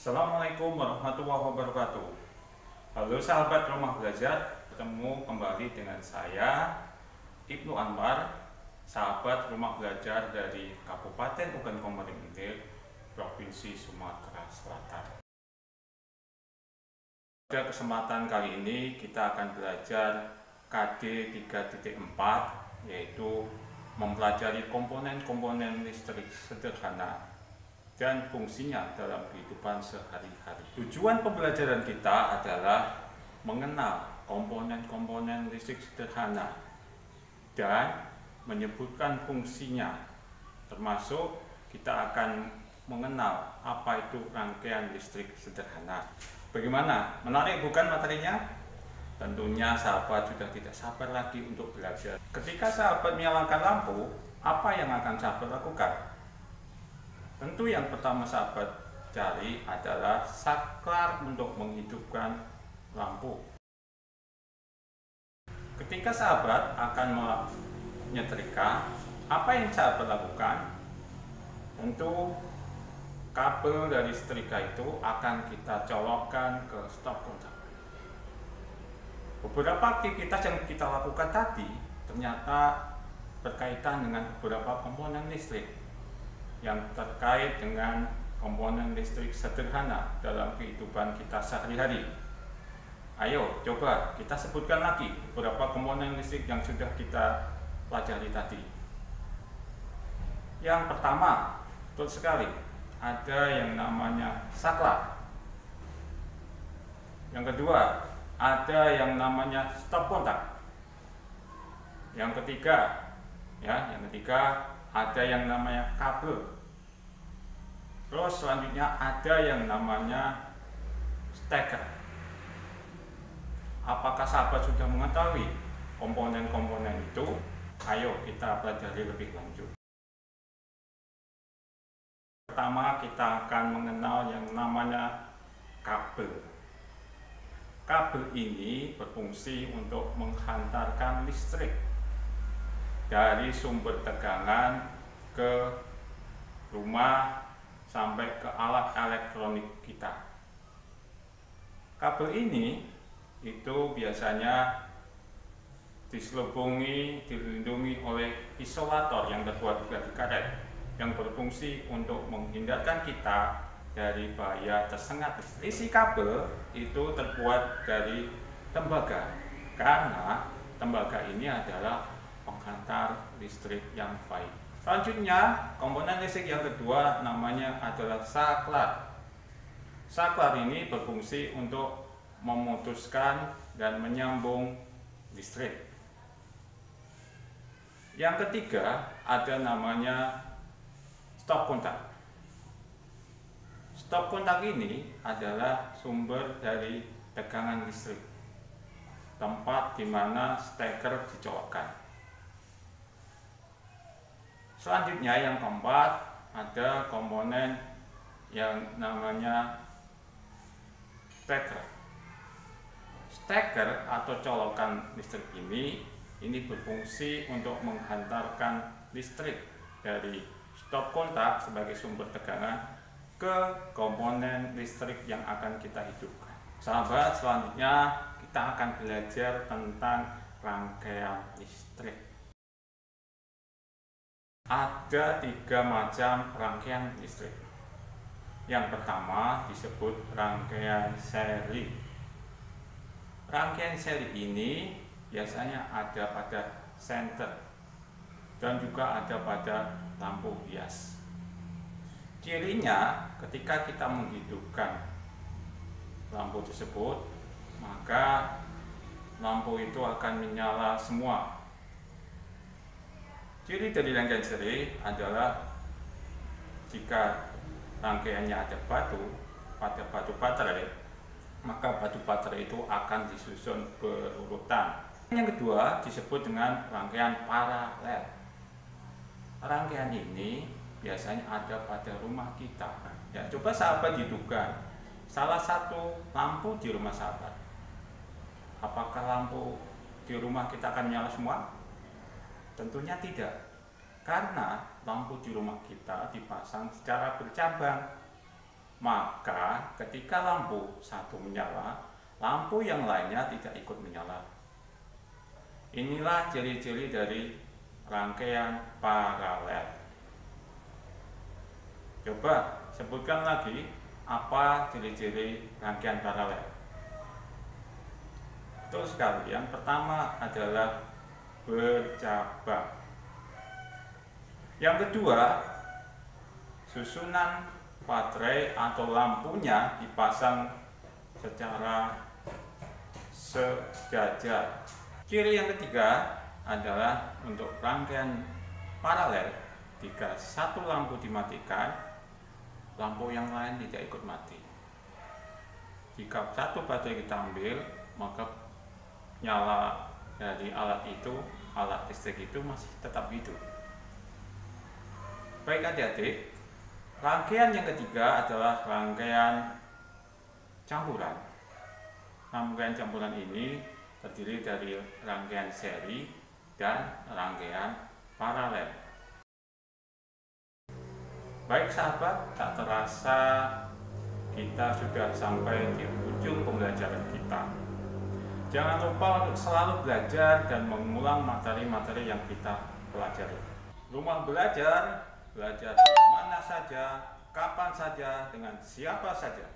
Assalamualaikum warahmatullahi wabarakatuh. Halo sahabat rumah belajar, bertemu kembali dengan saya Ibnu Anwar, sahabat rumah belajar dari Kabupaten Ugan Komering Ilir, Provinsi Sumatera Selatan. Pada kesempatan kali ini kita akan belajar KD 3.4, yaitu mempelajari komponen-komponen listrik sederhana dan fungsinya dalam kehidupan sehari-hari. Tujuan pembelajaran kita adalah mengenal komponen-komponen listrik sederhana dan menyebutkan fungsinya, termasuk kita akan mengenal apa itu rangkaian listrik sederhana. Bagaimana? Menarik bukan materinya? Tentunya sahabat sudah tidak sabar lagi untuk belajar. Ketika sahabat menyalakan lampu, apa yang akan sahabat lakukan? Tentu yang pertama sahabat cari adalah saklar untuk menghidupkan lampu. Ketika sahabat akan menyetrika, apa yang sahabat lakukan? Tentu kabel dari setrika itu akan kita colokkan ke stop kontak. Beberapa aktivitas yang kita lakukan tadi ternyata berkaitan dengan beberapa komponen listrik yang terkait dengan komponen listrik sederhana dalam kehidupan kita sehari-hari. Ayo coba kita sebutkan lagi beberapa komponen listrik yang sudah kita pelajari tadi. Yang pertama, betul sekali, ada yang namanya saklar. Yang kedua, ada yang namanya stop kontak. Yang ketiga, ada yang namanya kabel. Terus selanjutnya ada yang namanya steker. Apakah sahabat sudah mengetahui komponen-komponen itu? Ayo kita pelajari lebih lanjut. Pertama kita akan mengenal yang namanya kabel. Kabel ini berfungsi untuk menghantarkan listrik dari sumber tegangan ke rumah sampai ke alat elektronik kita. Kabel ini itu biasanya dilindungi oleh isolator yang terbuat dari karet yang berfungsi untuk menghindarkan kita dari bahaya tersengat listrik. Isi kabel itu terbuat dari tembaga karena tembaga ini adalah penghantar listrik yang baik. Selanjutnya, komponen listrik yang kedua namanya adalah saklar. Saklar ini berfungsi untuk memutuskan dan menyambung listrik. Yang ketiga, ada namanya stop kontak. Stop kontak ini adalah sumber dari tegangan listrik, tempat di mana steker dicolokkan. Selanjutnya yang keempat, ada komponen yang namanya steker. Steker atau colokan listrik ini berfungsi untuk menghantarkan listrik dari stop kontak sebagai sumber tegangan ke komponen listrik yang akan kita hidupkan. Sahabat, selanjutnya kita akan belajar tentang rangkaian listrik. Ada 3 macam rangkaian listrik. Yang pertama disebut rangkaian seri. Rangkaian seri ini biasanya ada pada senter dan juga ada pada lampu hias. Cirinya, ketika kita menghidupkan lampu tersebut, maka lampu itu akan menyala semua. Ciri dari rangkaian seri adalah jika rangkaiannya ada pada batu baterai, maka batu baterai itu akan disusun berurutan. Yang kedua disebut dengan rangkaian paralel. Rangkaian ini biasanya ada pada rumah kita. Ya, coba sahabat hidupkan salah satu lampu di rumah sahabat. Apakah lampu di rumah kita akan menyala semua? Tentunya tidak, karena lampu di rumah kita dipasang secara bercabang. Maka ketika lampu satu menyala, lampu yang lainnya tidak ikut menyala. Inilah ciri-ciri dari rangkaian paralel. Coba sebutkan lagi apa ciri-ciri rangkaian paralel. Betul sekali, yang pertama adalah bercabang. Yang kedua, susunan baterai atau lampunya dipasang secara sejajar. Ciri yang ketiga adalah untuk rangkaian paralel, jika satu lampu dimatikan, lampu yang lain tidak ikut mati. Jika satu baterai kita ambil, maka nyala dari alat listrik itu masih tetap hidup. Baik adik-adik, rangkaian yang ketiga adalah rangkaian campuran. Rangkaian campuran ini terdiri dari rangkaian seri dan rangkaian paralel. Baik sahabat, tak terasa kita sudah sampai di ujung pembelajaran kita. Jangan lupa untuk selalu belajar dan mengulang materi-materi yang kita pelajari. Rumah belajar, belajar di mana saja, kapan saja, dengan siapa saja.